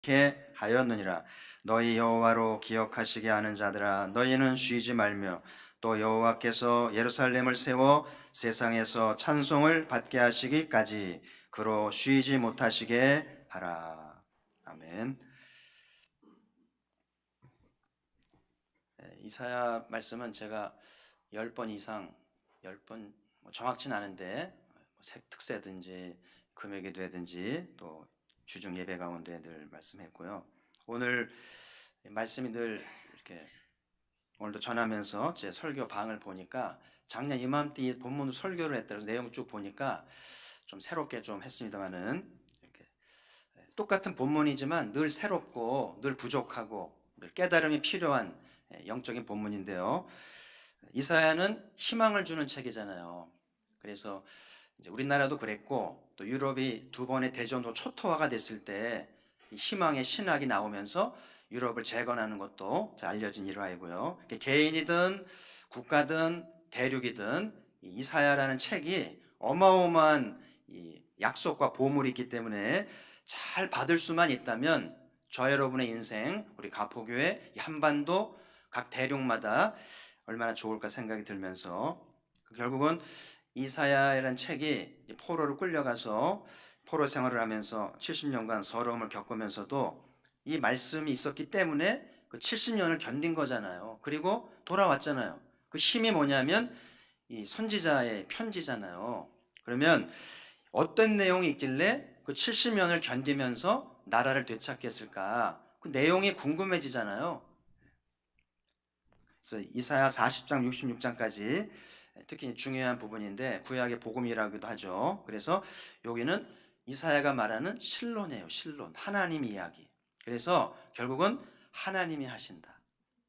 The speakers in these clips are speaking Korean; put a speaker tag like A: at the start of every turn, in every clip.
A: 이렇게 하였느니라. 너희 여호와로 기억하시게 하는 자들아, 너희는 쉬지 말며 또 여호와께서 예루살렘을 세워 세상에서 찬송을 받게 하시기까지 그로 쉬지 못하시게 하라. 아멘. 이사야 말씀은 제가 10번 이상, 10번 정확치는 않은데 특세든지 금요 기도회든지 또 주중 예배 가운데 늘 말씀했고요. 오늘 말씀이 늘 이렇게 오늘도 전하면서 제 설교 방을 보니까 작년 이맘때 이 본문 설교를 했더라서 내용 쭉 보니까 좀 새롭게 좀 했습니다만은 이렇게 똑같은 본문이지만 늘 새롭고 늘 부족하고 늘 깨달음이 필요한 영적인 본문인데요. 이사야는 희망을 주는 책이잖아요. 그래서 이제 우리나라도 그랬고 또 유럽이 두 번의 대전으로 초토화가 됐을 때 희망의 신학이 나오면서 유럽을 재건하는 것도 알려진 일화이고요. 개인이든 국가든 대륙이든 이사야라는 책이 어마어마한 이 약속과 보물이 있기 때문에 잘 받을 수만 있다면 저 여러분의 인생, 우리 가포교회 한반도 각 대륙마다 얼마나 좋을까 생각이 들면서 결국은 이사야라는 책이 포로로 끌려가서 포로 생활을 하면서 70년간 서러움을 겪으면서도 이 말씀이 있었기 때문에 그 70년을 견딘 거잖아요. 그리고 돌아왔잖아요. 그 힘이 뭐냐면 이 선지자의 편지잖아요. 그러면 어떤 내용이 있길래 그 70년을 견디면서 나라를 되찾겠을까? 그 내용이 궁금해지잖아요. 그래서 이사야 40장 66장까지 특히 중요한 부분인데 구약의 복음이라고도 하죠. 그래서 여기는 이사야가 말하는 신론이에요. 신론. 하나님 이야기. 그래서 결국은 하나님이 하신다.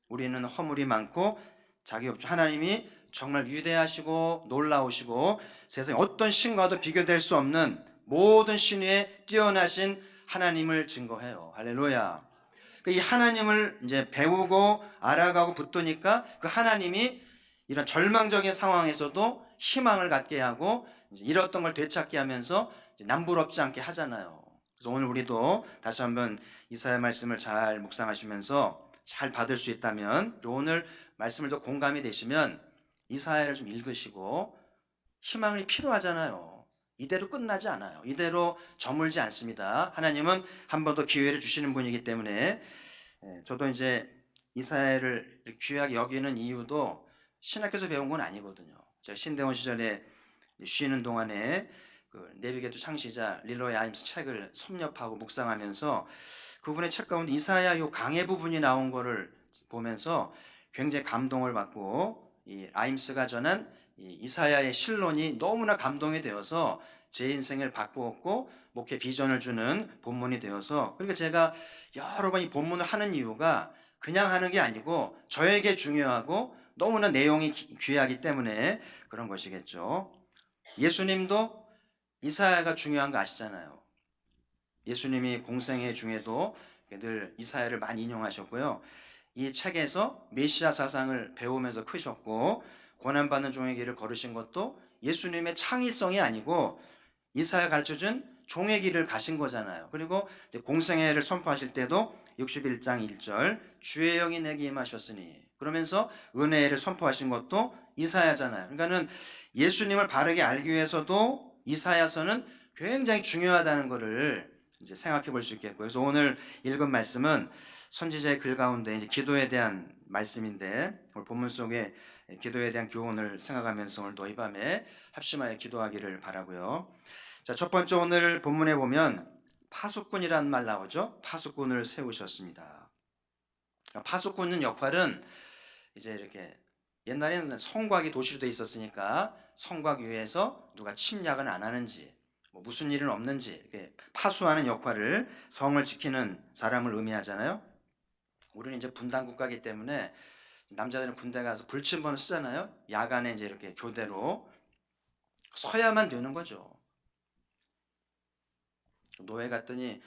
A: 우리는 허물이 많고 자기 없죠. 하나님이 정말 위대하시고 놀라우시고 세상에 어떤 신과도 비교될 수 없는 모든 신 위에 뛰어나신 하나님을 증거해요. 할렐루야. 이 하나님을 이제 배우고 알아가고 붙드니까 그 하나님이 이런 절망적인 상황에서도 희망을 갖게 하고 잃었던 걸 되찾게 하면서 남부럽지 않게 하잖아요. 그래서 오늘 우리도 다시 한번 이사야 말씀을 잘 묵상하시면서 잘 받을 수 있다면 오늘 말씀을 더 공감이 되시면 이사야를 좀 읽으시고 희망이 필요하잖아요. 이대로 끝나지 않아요. 이대로 저물지 않습니다. 하나님은 한 번 더 기회를 주시는 분이기 때문에 저도 이제 이사야를 귀하게 여기는 이유도 신학교에서 배운 건 아니거든요. 제가 신대원 시절에 쉬는 동안에 그 내비게이터 창시자 릴로이 아임스 책을 섭렵하고 묵상하면서 그분의 책 가운데 이사야 요 강해 부분이 나온 거를 보면서 굉장히 감동을 받고 이 아임스가 전한 이 이사야의 신론이 너무나 감동이 되어서 제 인생을 바꾸었고 목회 비전을 주는 본문이 되어서 그러니까 제가 여러 번 이 본문을 하는 이유가 그냥 하는 게 아니고 저에게 중요하고 너무나 내용이 귀하기 때문에 그런 것이겠죠. 예수님도 이사야가 중요한 거 아시잖아요. 예수님이 공생애 중에도 늘 이사야를 많이 인용하셨고요. 이 책에서 메시아 사상을 배우면서 크셨고 고난받는 종의 길을 걸으신 것도 예수님의 창의성이 아니고 이사야 가르쳐준 종의 길을 가신 거잖아요. 그리고 공생애를 선포하실 때도 61장 1절 주의 영이 내게 임하셨으니 그러면서 은혜를 선포하신 것도 이사야잖아요. 그러니까는 예수님을 바르게 알기 위해서도 이사야서는 굉장히 중요하다는 것을 이제 생각해 볼 수 있겠고 그래서 오늘 읽은 말씀은 선지자의 글 가운데 이제 기도에 대한 말씀인데 오늘 본문 속에 기도에 대한 교훈을 생각하면서 오늘 너희 밤에 합심하여 기도하기를 바라고요. 자, 첫 번째 오늘 본문에 보면 파수꾼이라는 말 나오죠. 파수꾼을 세우셨습니다. 파수꾼의 역할은 이제 이렇게 옛날에는 성곽이 도시로 돼 있었으니까 성곽 위에서 누가 침략은 안 하는지 뭐 무슨 일은 없는지 이렇게 파수하는 역할을 성을 지키는 사람을 의미하잖아요. 우리는 이제 분단 국가이기 때문에 남자들은 군대 가서 불침번을 쓰잖아요. 야간에 이제 이렇게 교대로 서야만 되는 거죠. 노예 갔더니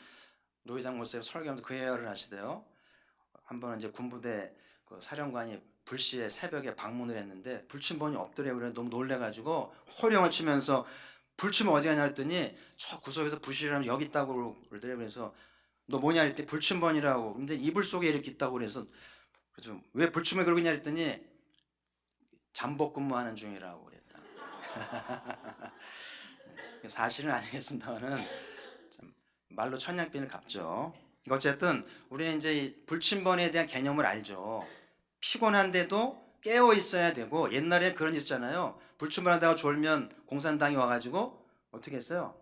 A: 노회장 목사님 설교하면서 그 예화를 하시대요. 한 번은 이제 군부대 그 사령관이 불시에 새벽에 방문을 했는데 불침번이 없더래요. 그래 너무 놀래가지고 호령을 치면서 불침 어디 가냐 했더니 저 구석에서 부시를 하면 여기 있다고 그러더래요. 그래서 너 뭐냐 했더니 불침번이라고. 근데 이불 속에 이렇게 있다고 그래서 왜 불침을 그러고 있냐 했더니 잠복 근무하는 중이라고 그랬다. 사실은 아니겠습니다만은 참 말로 천냥빚을 갚죠. 어쨌든 우리는 이제 이 불침번에 대한 개념을 알죠. 피곤한데도 깨어 있어야 되고, 옛날에 그런 일 있잖아요. 불침번하다가 졸면 공산당이 와가지고 어떻게 했어요?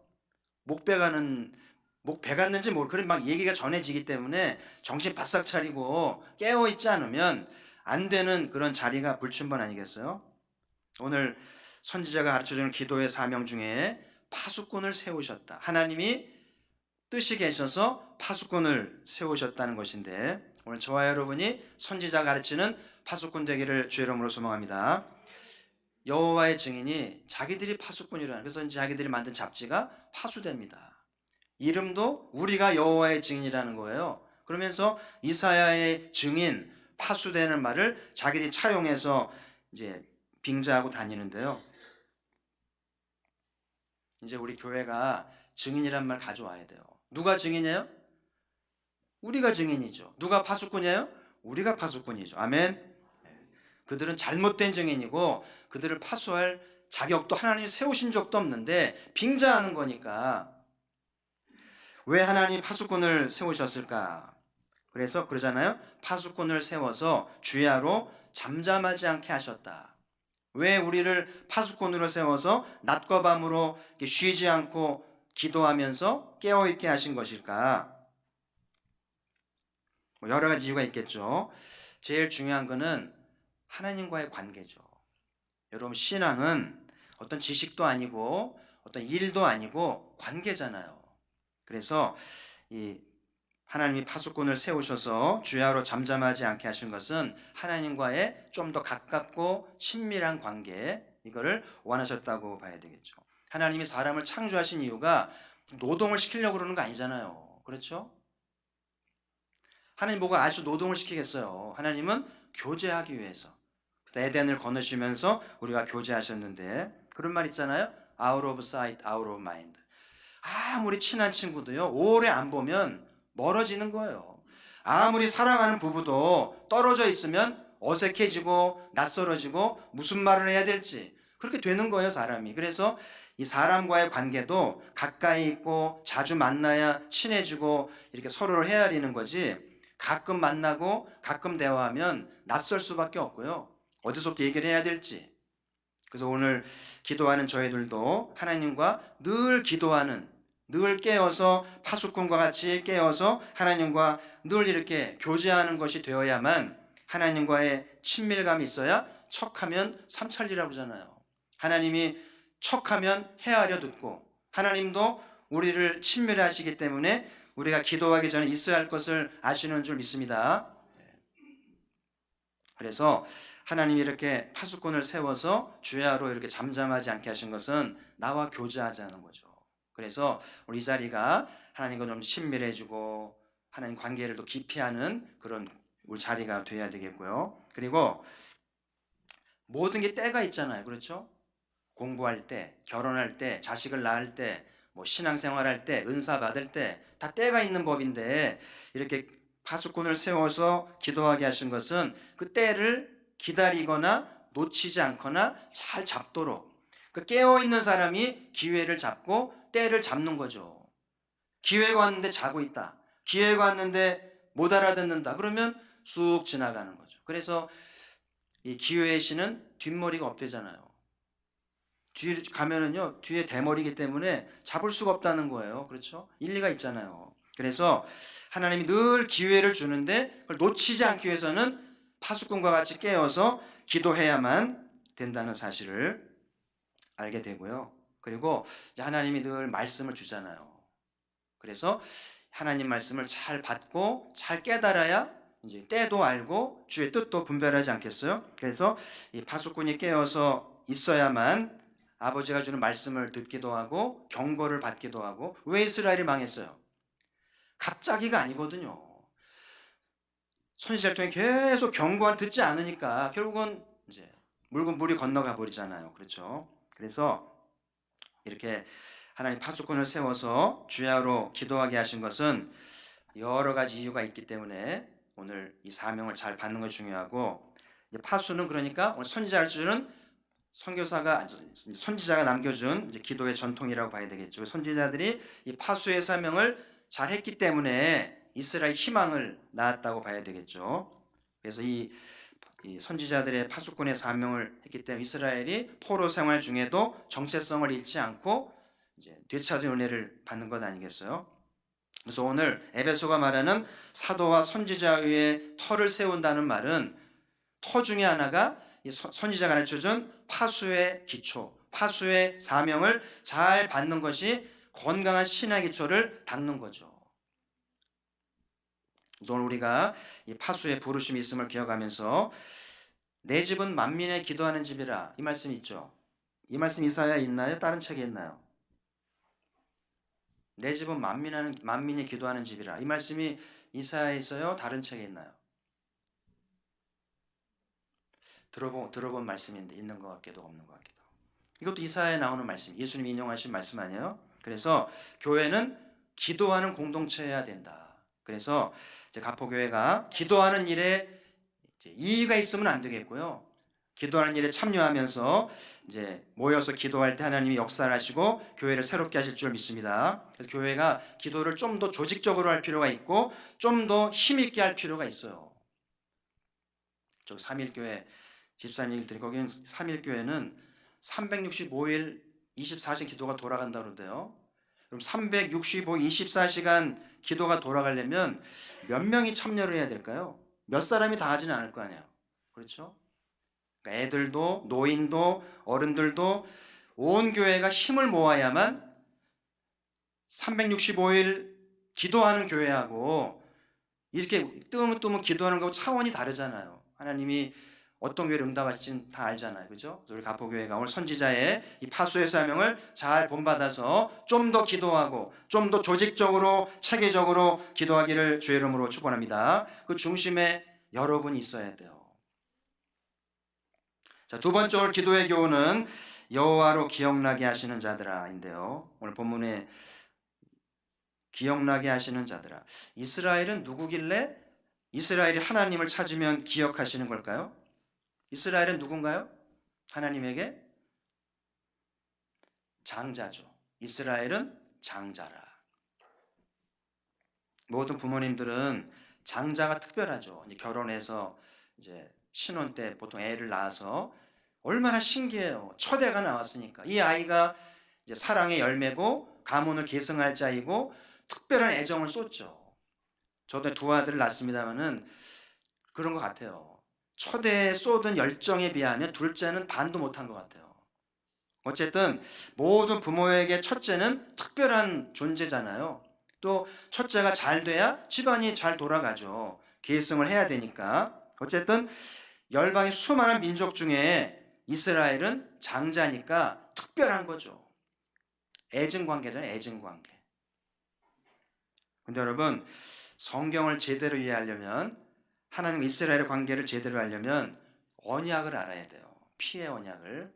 A: 목 베가는 목 베갔는지 모르. 그런 막 얘기가 전해지기 때문에 정신 바싹 차리고 깨어 있지 않으면 안 되는 그런 자리가 불침번 아니겠어요? 오늘 선지자가 가르쳐주는 기도의 사명 중에 파수꾼을 세우셨다. 하나님이 뜻이 계셔서 파수꾼을 세우셨다는 것인데, 오늘 저와 여러분이 선지자가 가르치는 파수꾼 되기를 주의 이름으로 소망합니다. 여호와의 증인이 자기들이 파수꾼이라는, 그래서 자기들이 만든 잡지가 파수됩니다. 이름도 우리가 여호와의 증인이라는 거예요. 그러면서 이사야의 증인, 파수되는 말을 자기들이 차용해서 이제 빙자하고 다니는데요. 이제 우리 교회가 증인이란 말 가져와야 돼요. 누가 증인이에요? 우리가 증인이죠. 누가 파수꾼이에요? 우리가 파수꾼이죠. 아멘. 그들은 잘못된 증인이고 그들을 파수할 자격도 하나님이 세우신 적도 없는데 빙자하는 거니까. 왜 하나님이 파수꾼을 세우셨을까? 그래서 그러잖아요. 파수꾼을 세워서 주야로 잠잠하지 않게 하셨다. 왜 우리를 파수꾼으로 세워서 낮과 밤으로 쉬지 않고 기도하면서 깨어있게 하신 것일까? 여러 가지 이유가 있겠죠. 제일 중요한 거는 하나님과의 관계죠. 여러분, 신앙은 어떤 지식도 아니고 어떤 일도 아니고 관계잖아요. 그래서 이 하나님이 파수꾼을 세우셔서 주야로 잠잠하지 않게 하신 것은 하나님과의 좀 더 가깝고 친밀한 관계, 이거를 원하셨다고 봐야 되겠죠. 하나님이 사람을 창조하신 이유가 노동을 시키려고 그러는 거 아니잖아요. 그렇죠? 하나님 보고 아주 노동을 시키겠어요. 하나님은 교제하기 위해서. 에덴을 거느시면서 우리가 교제하셨는데, 그런 말 있잖아요. Out of sight, out of mind. 아무리 친한 친구도요, 오래 안 보면 멀어지는 거예요. 아무리 사랑하는 부부도 떨어져 있으면 어색해지고 낯설어지고 무슨 말을 해야 될지 그렇게 되는 거예요, 사람이. 그래서 이 사람과의 관계도 가까이 있고 자주 만나야 친해지고 이렇게 서로를 헤아리는 거지, 가끔 만나고 가끔 대화하면 낯설 수밖에 없고요. 어디서부터 얘기를 해야 될지. 그래서 오늘 기도하는 저희들도 하나님과 늘 기도하는, 늘 깨어서 파수꾼과 같이 깨어서 하나님과 늘 이렇게 교제하는 것이 되어야만 하나님과의 친밀감이 있어야 척하면 삼천리라고 그러잖아요. 하나님이 척하면 헤아려 듣고 하나님도 우리를 친밀하시기 때문에 우리가 기도하기 전에 있어야 할 것을 아시는 줄 믿습니다. 그래서 하나님이 이렇게 파수꾼을 세워서 주야로 이렇게 잠잠하지 않게 하신 것은 나와 교제하자는 거죠. 그래서 우리 이 자리가 하나님과 좀 친밀해지고 하나님 관계를 더 깊이 하는 그런 우리 자리가 되어야 되겠고요. 그리고 모든 게 때가 있잖아요. 그렇죠? 공부할 때, 결혼할 때, 자식을 낳을 때, 뭐 신앙생활할 때, 은사 받을 때 다 때가 있는 법인데, 이렇게 파수꾼을 세워서 기도하게 하신 것은 그 때를 기다리거나 놓치지 않거나 잘 잡도록, 그 깨어있는 사람이 기회를 잡고 때를 잡는 거죠. 기회가 왔는데 자고 있다, 기회가 왔는데 못 알아듣는다, 그러면 쑥 지나가는 거죠. 그래서 이 기회의 신은 뒷머리가 없대잖아요. 뒤에 가면은요, 뒤에 대머리이기 때문에 잡을 수가 없다는 거예요. 그렇죠? 일리가 있잖아요. 그래서 하나님이 늘 기회를 주는데 그걸 놓치지 않기 위해서는 파수꾼과 같이 깨어서 기도해야만 된다는 사실을 알게 되고요. 그리고 하나님이 늘 말씀을 주잖아요. 그래서 하나님 말씀을 잘 받고 잘 깨달아야 이제 때도 알고 주의 뜻도 분별하지 않겠어요? 그래서 이 파수꾼이 깨어서 있어야만 아버지가 주는 말씀을 듣기도 하고 경고를 받기도 하고. 왜 이스라엘이 망했어요? 갑자기가 아니거든요. 선지자를 통해 계속 경고를 듣지 않으니까 결국은 이제 물이 건너가 버리잖아요. 그렇죠? 그래서 이렇게 하나님 파수꾼을 세워서 주야로 기도하게 하신 것은 여러 가지 이유가 있기 때문에 오늘 이 사명을 잘 받는 것이 중요하고, 이제 파수는 그러니까 오늘 선지자를 주는 선지자가 남겨준 이제 기도의 전통이라고 봐야 되겠죠. 선지자들이 이 파수의 사명을 잘 했기 때문에 이스라엘 희망을 낳았다고 봐야 되겠죠. 그래서 이 선지자들의 파수꾼의 사명을 했기 때문에 이스라엘이 포로 생활 중에도 정체성을 잃지 않고 이제 되찾은 은혜를 받는 것 아니겠어요? 그래서 오늘 에베소가 말하는 사도와 선지자 위에 터를 세운다는 말은 터 중에 하나가 이 선지자가 가르쳐준 파수의 기초, 파수의 사명을 잘 받는 것이 건강한 신앙 기초를 닦는 거죠. 오늘 우리가 이 파수의 부르심이 있음을 기억하면서 내 집은 만민의 기도하는 집이라, 이 말씀 있죠. 이 말씀 이사야에 있나요? 다른 책에 있나요? 내 집은 만민이 기도하는 집이라, 이 말씀이 이사야에 있어요? 다른 책에 있나요? 들어본 말씀인데 있는 것 같기도 없는 것 같기도. 이것도 이사야에 나오는 말씀, 예수님이 인용하신 말씀 아니에요? 그래서 교회는 기도하는 공동체여야 된다. 그래서 이제 가포교회가 기도하는 일에 이제 이의가 있으면 안 되겠고요. 기도하는 일에 참여하면서 이제 모여서 기도할 때 하나님이 역사를 하시고 교회를 새롭게 하실 줄 믿습니다. 그래서 교회가 기도를 좀 더 조직적으로 할 필요가 있고 좀 더 힘있게 할 필요가 있어요. 저 3일교회 집사님들이 거기는 3일교회는 365일 24시간 기도가 돌아간다고 그러는데요. 그럼 365일 24시간 기도가 돌아가려면 몇 명이 참여를 해야 될까요? 몇 사람이 다 하지는 않을 거 아니에요. 그렇죠? 그러니까 애들도 노인도 어른들도 온 교회가 힘을 모아야만 365일 기도하는 교회하고 이렇게 뜨문뜨문 기도하는 거하고 차원이 다르잖아요. 하나님이 어떤 교회를 응답하실지는 다 알잖아요. 그죠? 우리 가포교회가 오늘 선지자의 이 파수의 사명을 잘 본받아서 좀 더 기도하고 좀 더 조직적으로 체계적으로 기도하기를 주의 이름으로 축원합니다. 그 중심에 여러분이 있어야 돼요. 자, 두 번째 기도의 교훈은 여호와로 기억나게 하시는 자들아인데요. 오늘 본문에 기억나게 하시는 자들아. 이스라엘은 누구길래 이스라엘이 하나님을 찾으면 기억하시는 걸까요? 이스라엘은 누군가요? 하나님에게 장자죠. 이스라엘은 장자라. 모든 부모님들은 장자가 특별하죠. 이제 결혼해서 이제 신혼 때 보통 애를 낳아서 얼마나 신기해요. 첫 애가 나왔으니까 이 아이가 이제 사랑의 열매고 가문을 계승할 자이고 특별한 애정을 쏟죠. 저도 두 아들을 낳습니다만은 그런 것 같아요. 첫 애에 쏟은 열정에 비하면 둘째는 반도 못한 것 같아요. 어쨌든 모든 부모에게 첫째는 특별한 존재잖아요. 또 첫째가 잘 돼야 집안이 잘 돌아가죠. 계승을 해야 되니까. 어쨌든 열방의 수많은 민족 중에 이스라엘은 장자니까 특별한 거죠. 애증관계잖아요. 애증관계. 근데 여러분, 성경을 제대로 이해하려면, 하나님 이스라엘의 관계를 제대로 하려면 언약을 알아야 돼요. 피의 언약을.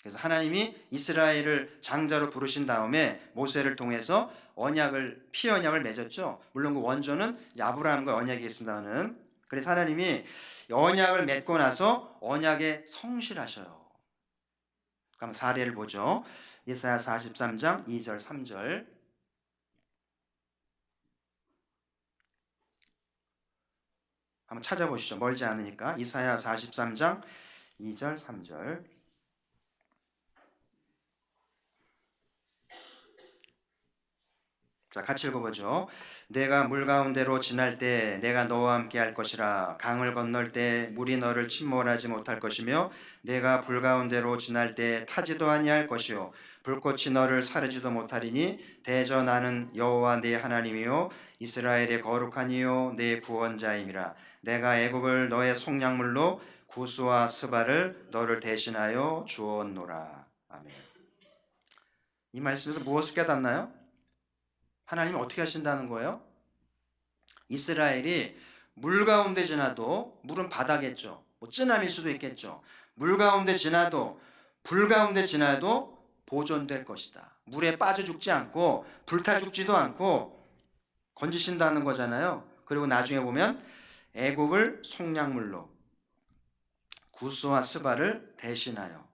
A: 그래서 하나님이 이스라엘을 장자로 부르신 다음에 모세를 통해서 피 언약을 맺었죠. 물론 그 원조는 이제 아브라함과 언약이 있습니다는. 그래서 하나님이 언약을 맺고 나서 언약에 성실하셔요. 그럼 사례를 보죠. 예사야 43장 2절 3절. 한번 찾아보시죠. 멀지 않으니까. 이사야 43장 2절 3절. 자, 같이 읽어보죠. 내가 물 가운데로 지날 때 내가 너와 함께 할 것이라. 강을 건널 때 물이 너를 침몰하지 못할 것이며 내가 불 가운데로 지날 때 타지도 아니할 것이요 불꽃이 너를 사르지도 못하리니 대저 나는 여호와 네 하나님이요 이스라엘의 거룩한 이요 네 구원자임이라. 내가 애굽을 너의 속량물로 구스와 스바를 너를 대신하여 주었노라. 아멘. 이 말씀에서 무엇을 깨닫나요? 하나님이 어떻게 하신다는 거예요? 이스라엘이 물 가운데 지나도, 물은 바다겠죠. 뭐 쯔남일 수도 있겠죠. 물 가운데 지나도, 불 가운데 지나도 보존될 것이다. 물에 빠져 죽지 않고 불타 죽지도 않고 건지신다는 거잖아요. 그리고 나중에 보면 애굽을 속량물로 구스와 스바를 대신하여.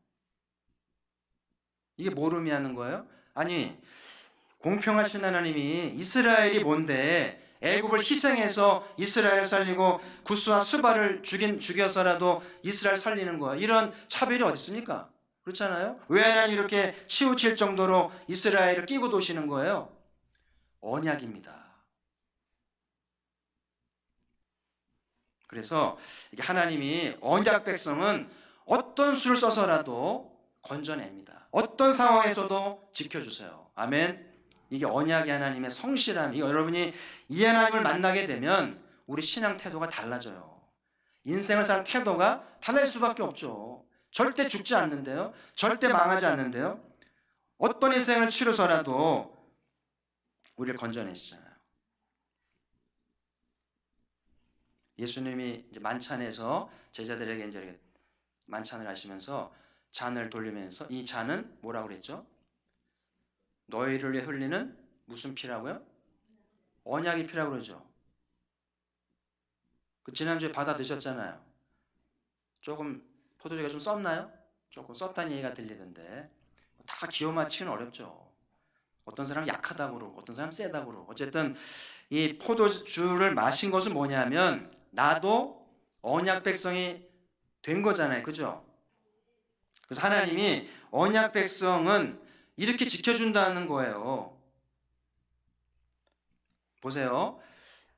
A: 이게 뭘 의미하는 거예요? 아니, 공평하신 하나님이 이스라엘이 뭔데 애굽을 희생해서 이스라엘 살리고 구스와 스바를 죽여서라도 이스라엘 살리는 거야. 이런 차별이 어디 있습니까? 그렇잖아요. 왜 하나님 이렇게 치우칠 정도로 이스라엘을 끼고 도시는 거예요? 언약입니다. 그래서 하나님이 언약 백성은 어떤 수를 써서라도 건져냅니다. 어떤 상황에서도 지켜주세요. 아멘. 이게 언약의 하나님의 성실함. 여러분이 이 하나님을 만나게 되면 우리 신앙 태도가 달라져요. 인생을 사는 태도가 달라질 수밖에 없죠. 절대 죽지 않는데요. 절대 망하지 않는데요. 어떤 인생을 치르서라도 우리를 건져내시잖아요. 예수님이 이제 만찬에서 제자들에게 이제 만찬을 하시면서 잔을 돌리면서 이 잔은 뭐라고 그랬죠? 너희를 위해 흘리는 무슨 피라고요? 언약의 피라고 그러죠. 그 지난주에 받아 드셨잖아요. 조금 포도주가 좀 썼나요? 조금 썼다는 얘기가 들리던데 다 기호 맞추기는 어렵죠. 어떤 사람은 약하다고 그러고 어떤 사람은 세다고 그러고 어쨌든 이 포도주를 마신 것은 뭐냐면 나도 언약 백성이 된 거잖아요. 그죠? 그래서 하나님이 언약 백성은 이렇게 지켜준다는 거예요. 보세요.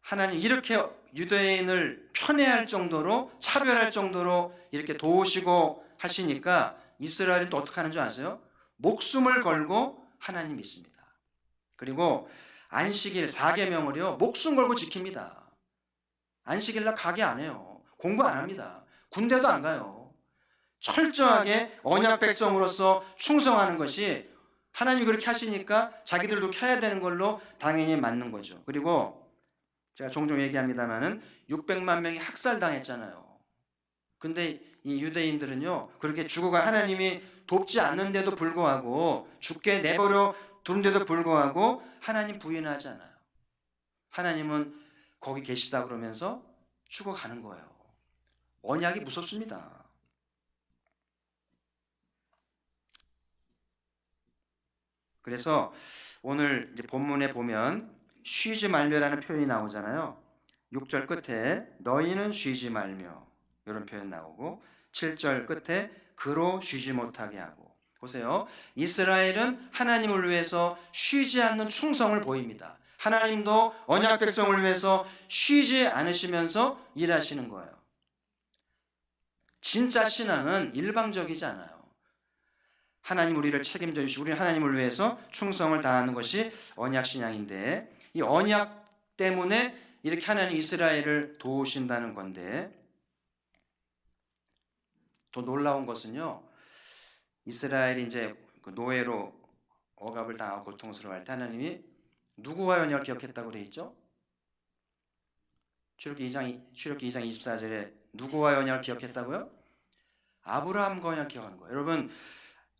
A: 하나님 이렇게 유대인을 편애할 정도로 차별할 정도로 이렇게 도우시고 하시니까 이스라엘은 또 어떻게 하는 줄 아세요? 목숨을 걸고 하나님 믿습니다. 그리고 안식일 4계명을요 목숨 걸고 지킵니다. 안식일날 가게 안 해요. 공부 안 합니다. 군대도 안 가요. 철저하게 언약 백성으로서 충성하는 것이 하나님이 그렇게 하시니까 자기들도 켜야 되는 걸로 당연히 맞는 거죠. 그리고 제가 종종 얘기합니다만은 600만 명이 학살당했잖아요. 근데 이 유대인들은요 그렇게 죽어가 하나님이 돕지 않는데도 불구하고 죽게 내버려 두는데도 불구하고 하나님 부인하지 않아요. 하나님은 거기 계시다 그러면서 죽어가는 거예요. 언약이 무섭습니다. 그래서 오늘 이제 본문에 보면 쉬지 말며라는 표현이 나오잖아요. 6절 끝에 너희는 쉬지 말며 이런 표현 나오고 7절 끝에 그로 쉬지 못하게 하고. 보세요. 이스라엘은 하나님을 위해서 쉬지 않는 충성을 보입니다. 하나님도 언약 백성을 위해서 쉬지 않으시면서 일하시는 거예요. 진짜 신앙은 일방적이지 않아요. 하나님 우리를 책임져 주시고 우리는 하나님을 위해서 충성을 다하는 것이 언약 신앙인데 이 언약 때문에 이렇게 하나님 이스라엘을 도우신다는 건데 더 놀라운 것은요. 이스라엘이 이제 그 노예로 억압을 당하고 고통스러워할 때 하나님이 누구와 언약을 기억했다고 되어 있죠? 출애굽기 2장 24절에 누구와 언약을 기억했다고요? 아브라함과 언약을 기억하는 거예요. 여러분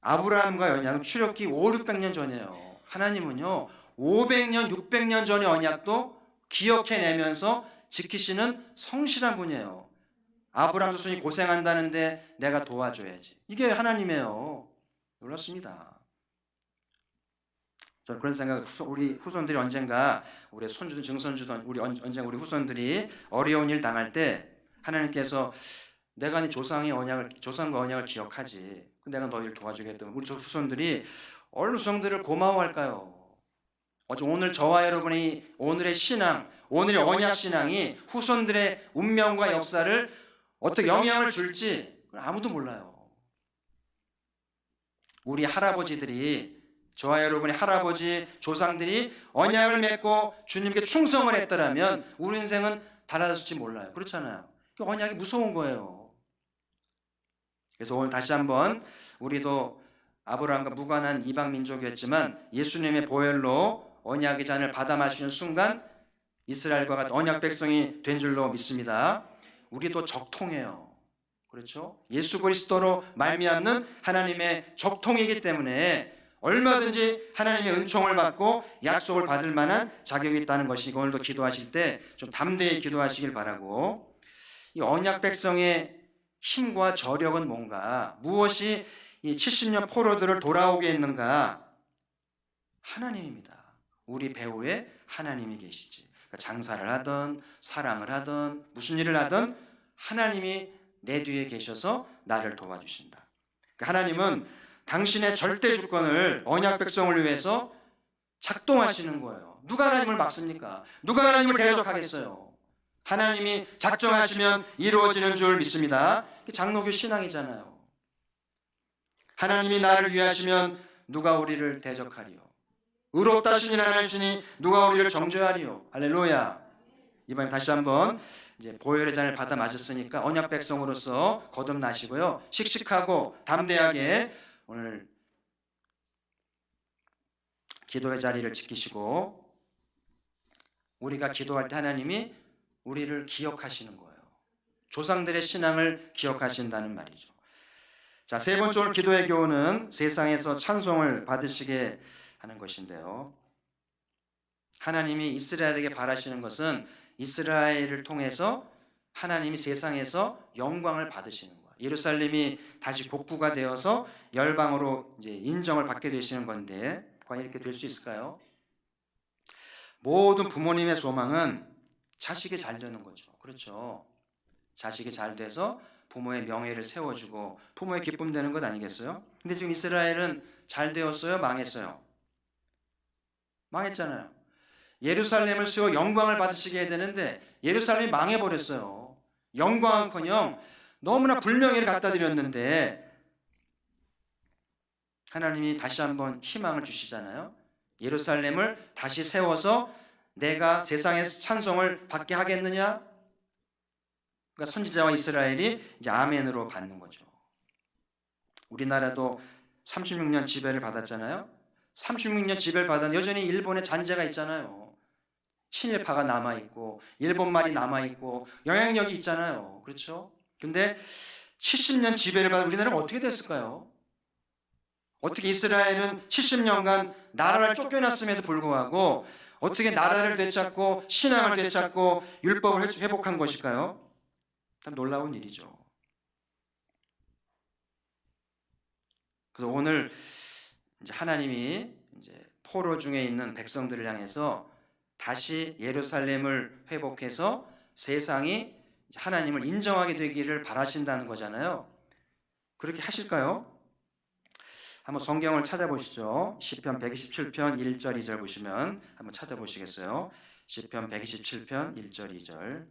A: 아브라함과 언약은 출애굽기 500~600년 전이에요. 하나님은요 500년, 600년 전의 언약도 기억해내면서 지키시는 성실한 분이에요. 아브라함 자손이 고생한다는데 내가 도와줘야지. 이게 하나님이에요. 놀랍습니다. 저는 그런 생각, 우리 후손들이 언젠가 우리 손주든 증손주든 언젠가 우리 후손들이 어려운 일 당할 때 하나님께서 내가 네 조상과 언약을 기억하지. 내가 너희를 도와주겠다. 우리 후손들이 얼마나 후손들을 고마워할까요? 오늘 저와 여러분이 오늘의 신앙, 오늘의 언약 신앙이 후손들의 운명과 역사를 어떻게 영향을 줄지 아무도 몰라요. 우리 할아버지들이 저와 여러분의 할아버지, 조상들이 언약을 맺고 주님께 충성을 했더라면 우리 인생은 달라졌을지 몰라요. 그렇잖아요. 언약이 무서운 거예요. 그래서 오늘 다시 한번 우리도 아브라함과 무관한 이방 민족이었지만 예수님의 보혈로 언약의 잔을 받아 마시는 순간 이스라엘과 같은 언약 백성이 된 줄로 믿습니다. 우리도 적통해요. 그렇죠? 예수 그리스도로 말미암는 하나님의 적통이기 때문에 얼마든지 하나님의 은총을 받고 약속을 받을 만한 자격이 있다는 것이, 오늘도 기도하실 때 좀 담대히 기도하시길 바라고, 이 언약 백성의 힘과 저력은 뭔가, 무엇이 이 70년 포로들을 돌아오게 했는가? 하나님입니다. 우리 배후에 하나님이 계시지. 그러니까 장사를 하든 사랑을 하든 무슨 일을 하든 하나님이 내 뒤에 계셔서 나를 도와주신다. 그러니까 하나님은 당신의 절대 주권을 언약 백성을 위해서 작동하시는 거예요. 누가 하나님을 막습니까? 누가 하나님을 대적하겠어요? 하나님이 작정하시면 이루어지는 줄 믿습니다. 장로교 신앙이잖아요. 하나님이 나를 위하시면 누가 우리를 대적하리요? 의롭다 하시니 하나님이시니 누가 우리를 정죄하리요? 할렐루야. 이번에 다시 한번 이제 보혈의 잔을 받아 마셨으니까 언약 백성으로서 거듭나시고요. 씩씩하고 담대하게 오늘 기도의 자리를 지키시고, 우리가 기도할 때 하나님이 우리를 기억하시는 거예요. 조상들의 신앙을 기억하신다는 말이죠. 자, 세 번째 오늘 기도의 교훈은 세상에서 찬송을 받으시게 하는 것인데요. 하나님이 이스라엘에게 바라시는 것은 이스라엘을 통해서 하나님이 세상에서 영광을 받으시는 거예요. 예루살렘이 다시 복구가 되어서 열방으로 이제 인정을 받게 되시는 건데, 과연 이렇게 될 수 있을까요? 모든 부모님의 소망은 자식이 잘 되는 거죠. 그렇죠? 자식이 잘 돼서 부모의 명예를 세워주고 부모의 기쁨 되는 것 아니겠어요? 근데 지금 이스라엘은 잘 되었어요? 망했어요? 망했잖아요. 예루살렘을 세워 영광을 받으시게 해야 되는데 예루살렘이 망해버렸어요. 영광은커녕 너무나 불명예를 갖다 드렸는데 하나님이 다시 한번 희망을 주시잖아요. 예루살렘을 다시 세워서 내가 세상에서 찬송을 받게 하겠느냐? 그러니까 선지자와 이스라엘이 이제 아멘으로 받는 거죠. 우리나라도 36년 지배를 받았잖아요. 36년 지배를 받았는데 여전히 일본에 잔재가 있잖아요. 친일파가 남아있고 일본말이 남아있고 영향력이 있잖아요. 그렇죠? 근데 70년 지배를 받은 우리나라가 어떻게 됐을까요? 어떻게 이스라엘은 70년간 나라를 쫓겨났음에도 불구하고 어떻게 나라를 되찾고 신앙을 되찾고 율법을 회복한 것일까요? 참 놀라운 일이죠. 그래서 오늘 이제 하나님이 이제 포로 중에 있는 백성들을 향해서 다시 예루살렘을 회복해서 세상이 하나님을 인정하게 되기를 바라신다는 거잖아요. 그렇게 하실까요? 한번 성경을 찾아보시죠. 시편 127편 1절 2절 보시면 한번 찾아보시겠어요? 시편 127편 1절 2절.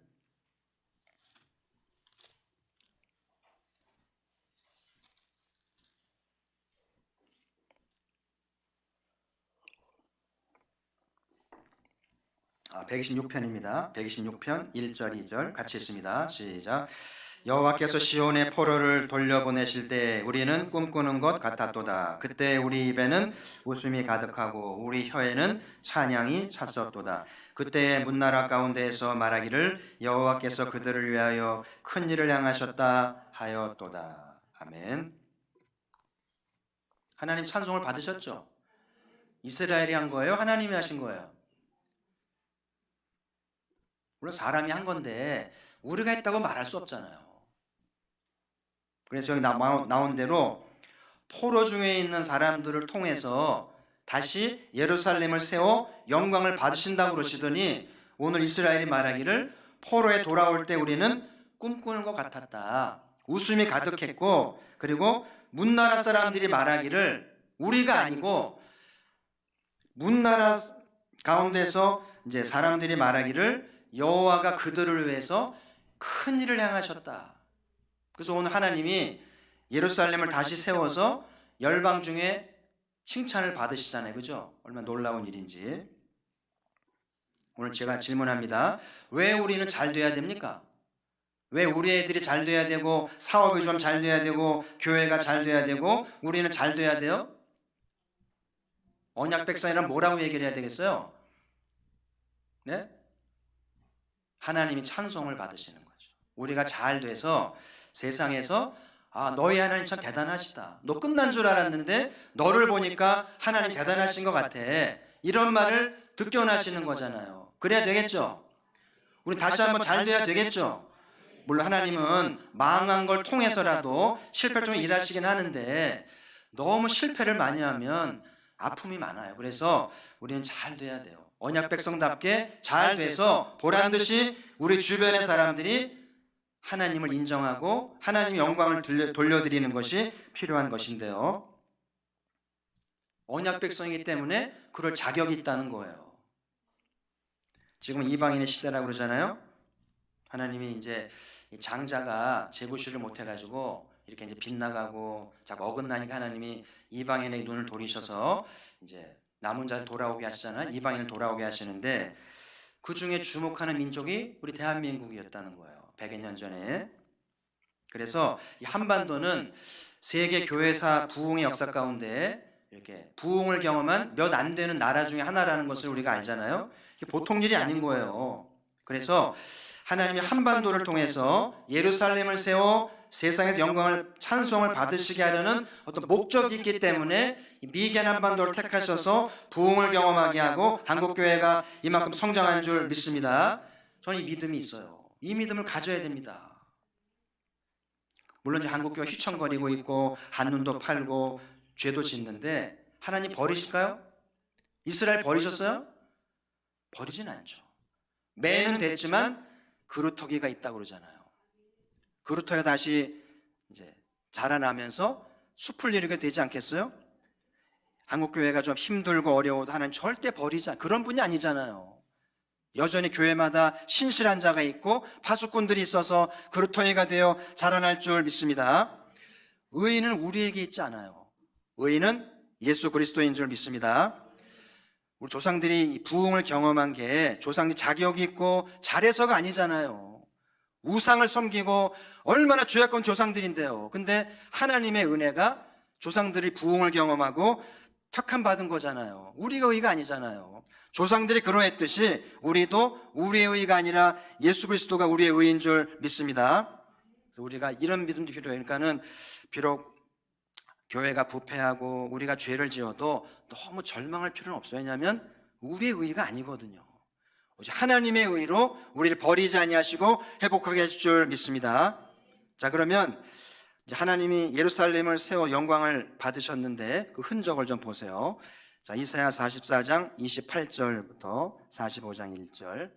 A: 아, 126편입니다. 126편 1절 2절 같이 읽습니다. 시작. 여호와께서 시온의 포로를 돌려보내실 때 우리는 꿈꾸는 것 같았도다. 그때 우리 입에는 웃음이 가득하고 우리 혀에는 찬양이 찼었도다. 그때 문나라 가운데에서 말하기를 여호와께서 그들을 위하여 큰 일을 행하셨다 하였도다. 아멘. 하나님 찬송을 받으셨죠? 이스라엘이 한 거예요? 하나님이 하신 거예요? 물론 사람이 한 건데 우리가 했다고 말할 수 없잖아요. 그래서 여기 나온 대로 포로 중에 있는 사람들을 통해서 다시 예루살렘을 세워 영광을 받으신다고 그러시더니 오늘 이스라엘이 말하기를 포로에 돌아올 때 우리는 꿈꾸는 것 같았다. 웃음이 가득했고, 그리고 문나라 사람들이 말하기를 우리가 아니고 문나라 가운데서 이제 사람들이 말하기를 여호와가 그들을 위해서 큰 일을 행하셨다. 그래서 오늘 하나님이 예루살렘을 다시 세워서 열방 중에 칭찬을 받으시잖아요. 그죠? 얼마나 놀라운 일인지. 오늘 제가 질문합니다. 왜 우리는 잘 돼야 됩니까? 왜 우리 애들이 잘 돼야 되고 사업이 좀 잘 돼야 되고 교회가 잘 돼야 되고 우리는 잘 돼야 돼요? 언약 백성이란 뭐라고 얘기를 해야 되겠어요? 네? 하나님이 찬송을 받으시는 거죠. 우리가 잘 돼서 세상에서 아, 너희 하나님 참 대단하시다. 너 끝난 줄 알았는데 너를 보니까 하나님 대단하신 것 같아. 이런 말을 듣게 원하시는 거잖아요. 그래야 되겠죠? 우리 다시 한번 잘 돼야 되겠죠? 물론 하나님은 망한 걸 통해서라도 실패를 통해 일하시긴 하는데 너무 실패를 많이 하면 아픔이 많아요. 그래서 우리는 잘 돼야 돼요. 언약 백성답게 잘 돼서 보란 듯이 우리 주변의 사람들이 하나님을 인정하고 하나님의 영광을 돌려드리는 것이 필요한 것인데요. 언약 백성이기 때문에 그럴 자격이 있다는 거예요. 지금 이방인의 시대라고 그러잖아요. 하나님이 이제 장자가 제구실을 못해가지고 이렇게 이제 빗나가고 자꾸 어긋나니까 하나님이 이방인의 눈을 돌리셔서 이제 남은 자를 돌아오게 하시잖아요. 이방인을 돌아오게 하시는데 그 중에 주목하는 민족이 우리 대한민국이었다는 거예요. 100여 년 전에. 그래서 이 한반도는 세계 교회사 부흥의 역사 가운데 이렇게 부흥을 경험한 몇 안 되는 나라 중에 하나라는 것을 우리가 알잖아요. 이게 보통 일이 아닌 거예요. 그래서 하나님이 한반도를 통해서 예루살렘을 세워 세상에서 영광을 찬송을 받으시게 하려는 어떤 목적이 있기 때문에 미개한 한반도를 택하셔서 부흥을 경험하게 하고 한국교회가 이만큼 성장한 줄 믿습니다. 저는 이 믿음이 있어요. 이 믿음을 가져야 됩니다. 물론 이제 한국교회가 휘청거리고 있고 한눈도 팔고 죄도 짓는데 하나님 버리실까요? 이스라엘 버리셨어요? 버리진 않죠. 매는 됐지만 그루터기가 있다고 그러잖아요. 그루터기가 다시 이제 자라나면서 숲을 이루게 되지 않겠어요? 한국교회가 좀 힘들고 어려워도 하나님 절대 버리지 않아요. 그런 분이 아니잖아요. 여전히 교회마다 신실한 자가 있고 파수꾼들이 있어서 그루터기가 되어 자라날 줄 믿습니다. 의인은 우리에게 있지 않아요. 의인은 예수 그리스도인 줄 믿습니다. 우리 조상들이 부흥을 경험한 게 조상들이 자격이 있고 잘해서가 아니잖아요. 우상을 섬기고 얼마나 죄악건 조상들인데요. 근데 하나님의 은혜가 조상들이 부흥을 경험하고 택함 받은 거잖아요. 우리가 의가 아니잖아요. 조상들이 그러했듯이 우리도 우리의 의가 아니라 예수 그리스도가 우리의 의인 줄 믿습니다. 그래서 우리가 이런 믿음도 필요해요. 그러니까는 비록 교회가 부패하고 우리가 죄를 지어도 너무 절망할 필요는 없어요. 왜냐하면 우리의 의가 아니거든요. 오직 하나님의 의로 우리를 버리지 아니하시고 회복하게 하실 줄 믿습니다. 자, 그러면 하나님이 예루살렘을 세워 영광을 받으셨는데 그 흔적을 좀 보세요. 자, 이사야 44장 28절부터 45장 1절.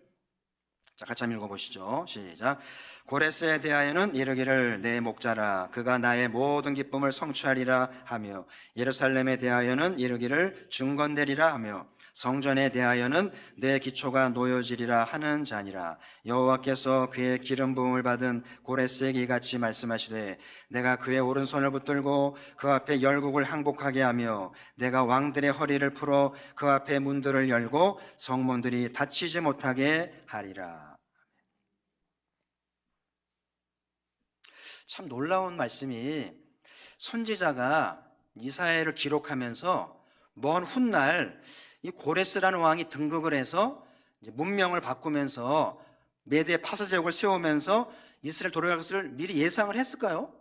A: 자, 같이 한번 읽어보시죠. 시작. 고레스에 대하여는 이르기를 내 목자라 그가 나의 모든 기쁨을 성취하리라 하며 예루살렘에 대하여는 이르기를 중건되리라 하며 성전에 대하여는 내 기초가 놓여지리라 하는 자니라. 여호와께서 그의 기름 부음을 받은 고레스에게 이같이 말씀하시되 내가 그의 오른손을 붙들고 그 앞에 열국을 항복하게 하며 내가 왕들의 허리를 풀어 그 앞에 문들을 열고 성문들이 닫히지 못하게 하리라. 참 놀라운 말씀이 선지자가 이사야를 기록하면서 먼 훗날 이 고레스라는 왕이 등극을 해서 이제 문명을 바꾸면서 메대 파스 제국을 세우면서 이스라엘 돌아갈 것을 미리 예상을 했을까요?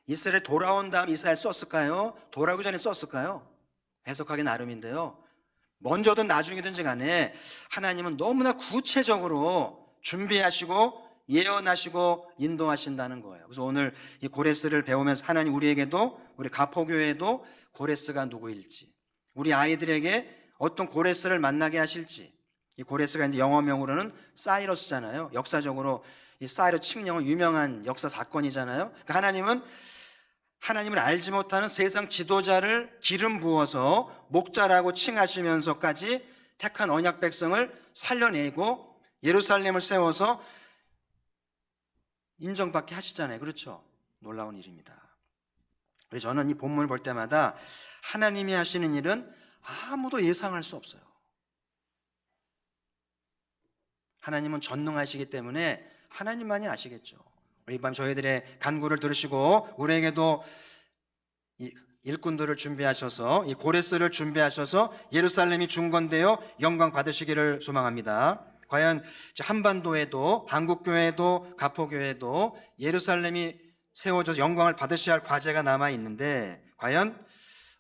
A: 이스라엘 돌아온 다음 이사야를 썼을까요? 돌아오기 전에 썼을까요? 해석하기 나름인데요. 먼저든 나중이든지 간에 하나님은 너무나 구체적으로 준비하시고 예언하시고 인도하신다는 거예요. 그래서 오늘 이 고레스를 배우면서 하나님 우리에게도 우리 가포교회에도 고레스가 누구일지 우리 아이들에게 어떤 고레스를 만나게 하실지 이 고레스가 이제 영어명으로는 사이러스잖아요. 역사적으로 이 사이러스 칙령은 유명한 역사 사건이잖아요. 그러니까 하나님은 하나님을 알지 못하는 세상 지도자를 기름 부어서 목자라고 칭하시면서까지 택한 언약 백성을 살려내고 예루살렘을 세워서 인정받게 하시잖아요. 그렇죠? 놀라운 일입니다. 그래서 저는 이 본문을 볼 때마다 하나님이 하시는 일은 아무도 예상할 수 없어요. 하나님은 전능하시기 때문에 하나님만이 아시겠죠. 이 밤 저희들의 간구를 들으시고 우리에게도 일꾼들을 준비하셔서 이 고레스를 준비하셔서 예루살렘이 중건되어 영광 받으시기를 소망합니다. 과연 한반도에도, 한국교회도, 가포교회도 예루살렘이 세워져서 영광을 받으셔야 할 과제가 남아 있는데 과연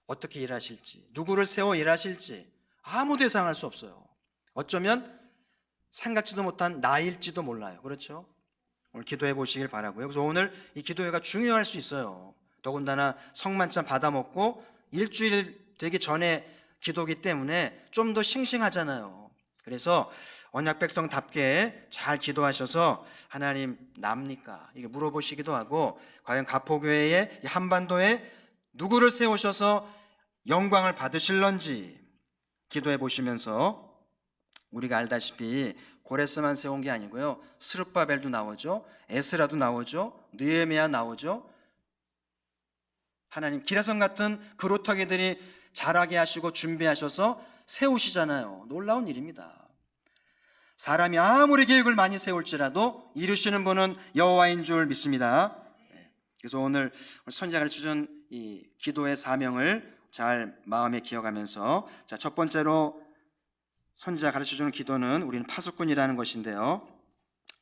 A: 어떻게 일하실지, 누구를 세워 일하실지 아무도 예상할 수 없어요. 어쩌면 생각지도 못한 나일지도 몰라요. 그렇죠? 오늘 기도해 보시길 바라고요. 그래서 오늘 이 기도회가 중요할 수 있어요. 더군다나 성만찬 받아먹고 일주일 되기 전에 기도기 때문에 좀 더 싱싱하잖아요. 그래서 언약 백성답게 잘 기도하셔서 하나님 납니까? 이게 물어보시기도 하고 과연 가포교회에 한반도에 누구를 세우셔서 영광을 받으실런지 기도해 보시면서 우리가 알다시피 고레스만 세운 게 아니고요. 스룹바벨도 나오죠. 에스라도 나오죠. 느헤미야 나오죠. 하나님 기라성 같은 그루터기들이 자라게 하시고 준비하셔서 세우시잖아요. 놀라운 일입니다. 사람이 아무리 계획을 많이 세울지라도 이루시는 분은 여호와인 줄 믿습니다. 그래서 오늘 선지자가 가르쳐준 이 기도의 사명을 잘 마음에 기억하면서 첫 번째로 선지자가 가르쳐주는 기도는 우리는 파수꾼이라는 것인데요.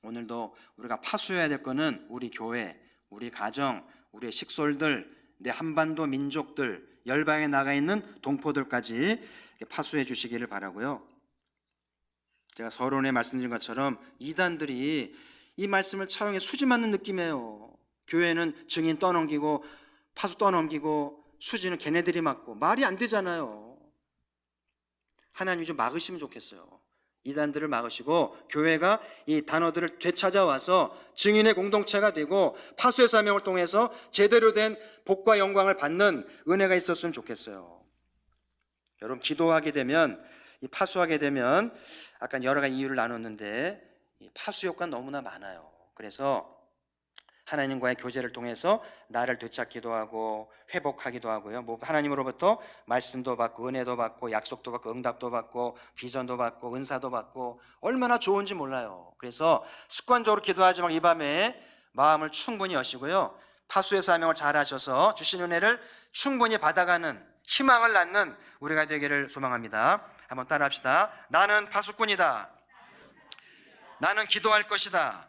A: 오늘도 우리가 파수해야 될 것은 우리 교회, 우리 가정, 우리의 식솔들, 내 한반도 민족들, 열방에 나가 있는 동포들까지 파수해 주시기를 바라고요. 제가 서론에 말씀드린 것처럼 이단들이 이 말씀을 차용해 수지 맞는 느낌이에요. 교회는 증인 떠넘기고 파수 떠넘기고 수지는 걔네들이 맞고 말이 안 되잖아요. 하나님이 좀 막으시면 좋겠어요. 이단들을 막으시고 교회가 이 단어들을 되찾아와서 증인의 공동체가 되고 파수의 사명을 통해서 제대로 된 복과 영광을 받는 은혜가 있었으면 좋겠어요. 여러분 기도하게 되면 이 파수하게 되면 아까 여러 가지 이유를 나눴는데 이 파수 효과가 너무나 많아요. 그래서 하나님과의 교제를 통해서 나를 되찾기도 하고 회복하기도 하고요. 뭐 하나님으로부터 말씀도 받고 은혜도 받고 약속도 받고 응답도 받고 비전도 받고 은사도 받고 얼마나 좋은지 몰라요. 그래서 습관적으로 기도하지 말고 이 밤에 마음을 충분히 여시고요. 파수의 사명을 잘 하셔서 주신 은혜를 충분히 받아가는 희망을 낳는 우리가 되기를 소망합니다. 한번 따라합시다. 나는 파수꾼이다. 나는 기도할 것이다.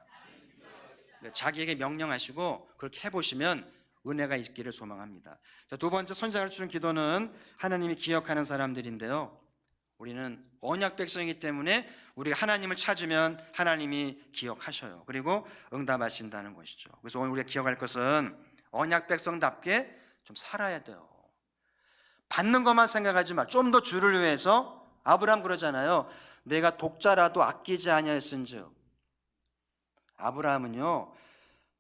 A: 자기에게 명령하시고 그렇게 해보시면 은혜가 있기를 소망합니다. 자, 두 번째 선지자가 주는 기도는 하나님이 기억하는 사람들인데요. 우리는 언약 백성이기 때문에 우리가 하나님을 찾으면 하나님이 기억하셔요. 그리고 응답하신다는 것이죠. 그래서 오늘 우리가 기억할 것은 언약 백성답게 좀 살아야 돼요. 받는 것만 생각하지 말. 좀 더 주를 위해서 아브라함 그러잖아요. 내가 독자라도 아끼지 아니하였은즉. 아브라함은요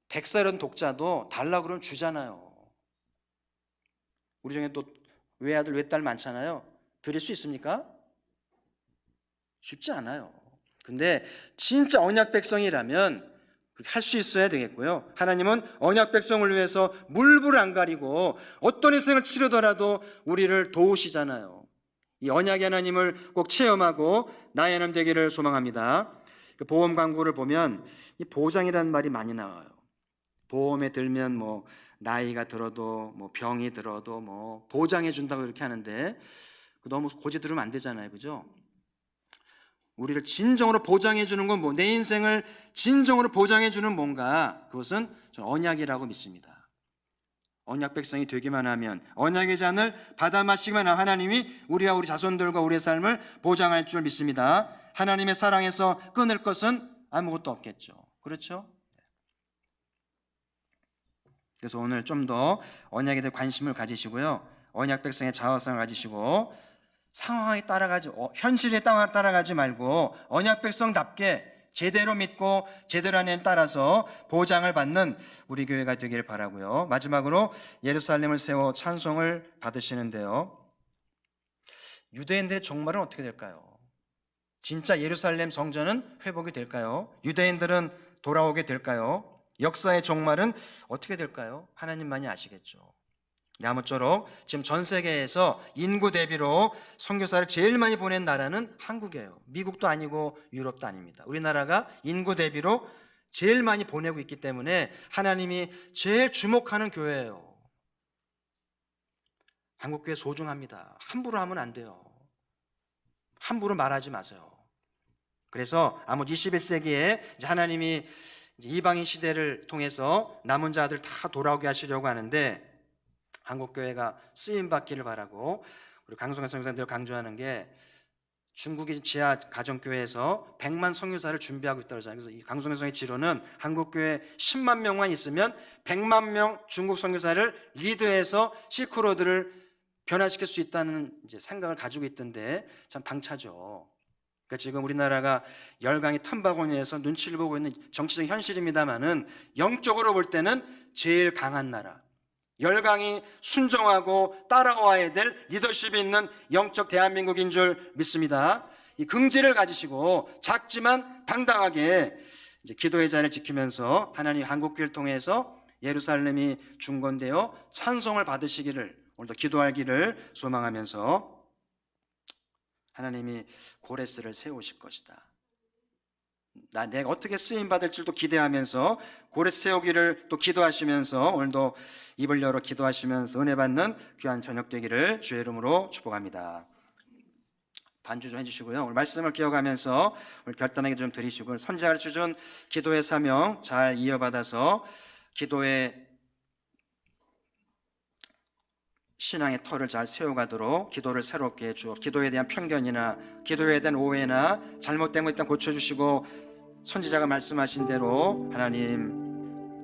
A: 100살은 독자도 달라고 그러면 주잖아요. 우리 중에 또 외아들 외딸 많잖아요. 드릴 수 있습니까? 쉽지 않아요. 근데 진짜 언약 백성이라면 할 수 있어야 되겠고요. 하나님은 언약 백성을 위해서 물불 안 가리고 어떤 희생을 치르더라도 우리를 도우시잖아요. 이 언약의 하나님을 꼭 체험하고 나의 하나님 되기를 소망합니다. 보험 광고를 보면 이 보장이라는 말이 많이 나와요. 보험에 들면 뭐 나이가 들어도 뭐 병이 들어도 뭐 보장해 준다고 이렇게 하는데 너무 고지 들으면 안 되잖아요. 그죠? 우리를 진정으로 보장해 주는 건 뭐 내 인생을 진정으로 보장해 주는 뭔가 그것은 저는 언약이라고 믿습니다. 언약 백성이 되기만 하면 언약의 잔을 받아 마시기만 하면 하나님이 우리와 우리 자손들과 우리의 삶을 보장할 줄 믿습니다. 하나님의 사랑에서 끊을 것은 아무것도 없겠죠. 그렇죠? 그래서 오늘 좀 더 언약에 대해 관심을 가지시고요. 언약 백성의 자화성을 가지시고 상황에 따라가지 현실에 따라가지 말고 언약 백성답게 제대로 믿고 제대로 하나님 따라서 보장을 받는 우리 교회가 되기를 바라고요. 마지막으로 예루살렘을 세워 찬송을 받으시는데요. 유대인들의 종말은 어떻게 될까요? 진짜 예루살렘 성전은 회복이 될까요? 유대인들은 돌아오게 될까요? 역사의 종말은 어떻게 될까요? 하나님만이 아시겠죠. 아무쪼록 지금 전 세계에서 인구 대비로 선교사를 제일 많이 보낸 나라는 한국이에요. 미국도 아니고 유럽도 아닙니다. 우리나라가 인구 대비로 제일 많이 보내고 있기 때문에 하나님이 제일 주목하는 교회예요. 한국교회 소중합니다. 함부로 하면 안 돼요. 함부로 말하지 마세요. 그래서 아못 21세기에 이제 하나님이 이제 이방인 시대를 통해서 남은 자들 다 돌아오게 하시려고 하는데, 한국교회가 쓰임받기를 바라고, 우리 강성현 선교사님들 강조하는 게 중국의 지하 가정교회에서 100만 선교사를 준비하고 있다고 하잖아요. 그래서 이 강성현 선교사의 지로는 한국교회 10만 명만 있으면 100만 명 중국 선교사를 리드해서 실크로드를 변화시킬 수 있다는 이제 생각을 가지고 있던데 참 당차죠. 그러니까 지금 우리나라가 열강의 탐바구니에서 눈치를 보고 있는 정치적 현실입니다만은, 영적으로 볼 때는 제일 강한 나라, 열강이 순종하고 따라와야 될 리더십이 있는 영적 대한민국인 줄 믿습니다. 이 긍지를 가지시고 작지만 당당하게 이제 기도의 자리를 지키면서 하나님 한국교회를 통해서 예루살렘이 중건되어 찬송을 받으시기를, 오늘도 기도하기를 소망하면서 하나님이 고레스를 세우실 것이다, 내가 어떻게 쓰임받을 줄도 기대하면서 고레스 세우기를 또 기도하시면서, 오늘도 입을 열어 기도하시면서 은혜 받는 귀한 저녁 되기를 주의 이름으로 축복합니다. 반주 좀 해주시고요. 오늘 말씀을 기억하면서 오늘 결단하게 좀 드리시고, 선지자가 주준 기도의 사명 잘 이어받아서 기도의 신앙의 터를 잘 세워가도록 기도를 새롭게 해주어, 기도에 대한 편견이나 기도에 대한 오해나 잘못된 것 일단 고쳐주시고, 선지자가 말씀하신 대로 하나님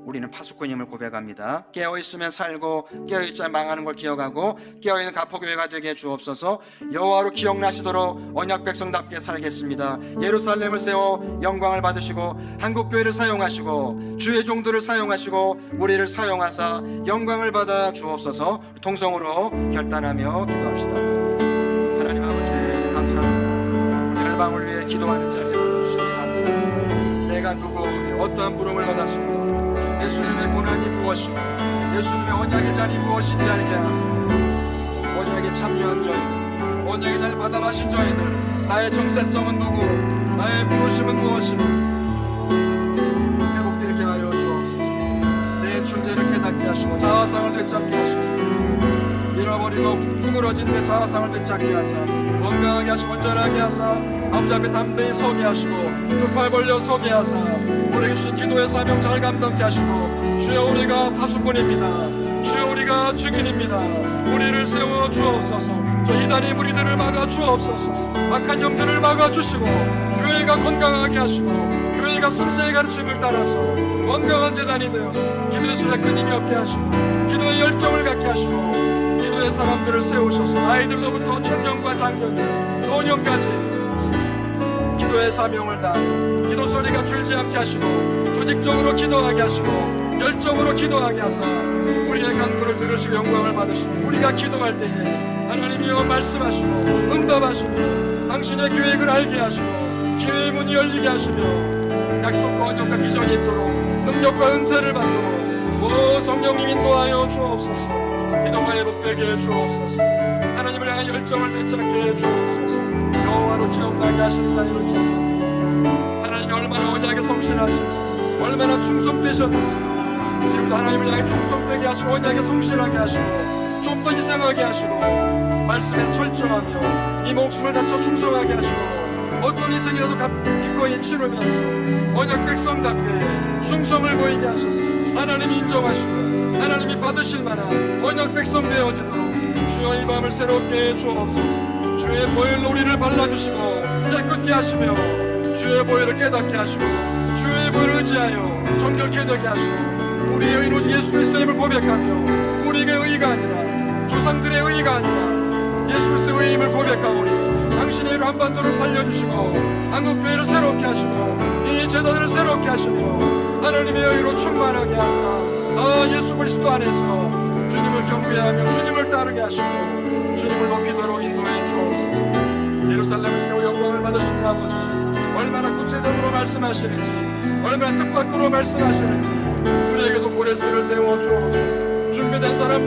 A: 우리는 파수꾼임을 고백합니다. 깨어있으면 살고 깨어있지 않으면 망하는 걸 기억하고 깨어있는 가포교회가 되게 주옵소서. 여호와로 기억나시도록 언약 백성답게 살겠습니다. 예루살렘을 세워 영광을 받으시고 한국교회를 사용하시고 주의 종들을 사용하시고 우리를 사용하사 영광을 받아 주옵소서. 통성으로 결단하며 기도합시다. 하나님 아버지 감사합니다. 열방을 위해 기도하는 자리에 주시니 감사합니다. 내가 누구 어떠한 부름을 받았습니까? 예수님의 고난이 무엇이고 예수님의 언약의 잔이 무엇인지 알게 하소서. 언약에 참여한 저희들, 언약의 잔을 받아 마신 저희들, 나의 정체성은 누구, 나의 부르심은 무엇이고 회복되게 하여 주옵소서. 내 존재를 깨닫게 하시고 자아상을 되찾게 하시고 잃어버리고 쭈그러진 내 자아상을 되찾게 하사 건강하게 하시고 온전하게 하사 아버지 앞에 담대히 서게 하시고 두 팔 벌려 서게 하사 우리에게 주신 기도의 사명 잘 감당케 하시고, 주여 우리가 파수꾼입니다. 주여 우리가 증인입니다. 우리를 세워 주옵소서. 저 이단의 무리들을 막아 주옵소서. 악한 영들을 막아 주시고 교회가 건강하게 하시고 교회가 순자의 가르침을 따라서 건강한 재단이 되어서 기도의 손에 끊임이 없게 하시고 기도의 열정을 갖게 하시고 기도의 사람들을 세우셔서 아이들로부터 청년과 장년들 노년까지 기도의 사명을 다하고 기도 소리가 줄지 않게 하시고 조직적으로 기도하게 하시고 열정으로 기도하게 하사 우리의 간구를 들으시고 영광을 받으시고 우리가 기도할 때에 하나님이여 말씀하시고 응답하시고 당신의 계획을 알게 하시고 기회의 문이 열리게 하시며 약속과 언약과 비전이 있도록 능력과 은사를 받도록 오 성령님 인도하여 주옵소서. 기도가 회복되게 해 주옵소서. 하나님을 향한 열정을 되찾게 해 주옵소서. 여호와로 기억나게 하시는 자리로 기억합니다. 하나님이 얼마나 언약에 성실하신지 얼마나 충성되셨는지 지금도 하나님을 향해 충성되게 하시고 언약에 성실하게 하시고 좀 더 희생하게 하시고 말씀에 철저하며 이 목숨을 다쳐 충성하게 하시고 어떤 희생이라도 기꺼이 치르면서 언약 백성답게 충성을 보이게 하소서. 하나님이 인정하시고 하나님이 받으실 만한 언약 백성 되어지도록 주여 이 밤을 새롭게 주옵소서. 주의 보혈로 우리를 발라주시고 깨끗게 하시며 주의 보혈을 깨닫게 하시고 주의 보혈을 의지하여 정결케 되게 하시고 우리의 의로 예수 그리스도의 힘을 고백하며 우리의 의가 아니라 조상들의 의가 아니라 예수 그리스도의 의임을 고백하오니 당신의 의로 한반도를 살려주시고 한국교회를 새롭게 하시고 이 제단을 새롭게 하시며 하나님의 의로 충만하게 하사 예수 그리스도 안에서 주님을 경배하며 주님을 따르게 하시고 주님을 높이도록 인도해 주옵소서. 예루살렘을 세워 영광을 받으시는 아버지 얼마나 구체적으로 말씀하시는지 얼마나 뜻밖으로 말씀하시는지 우리에게도 고레스를 세워 주옵소서. 준비된 사람들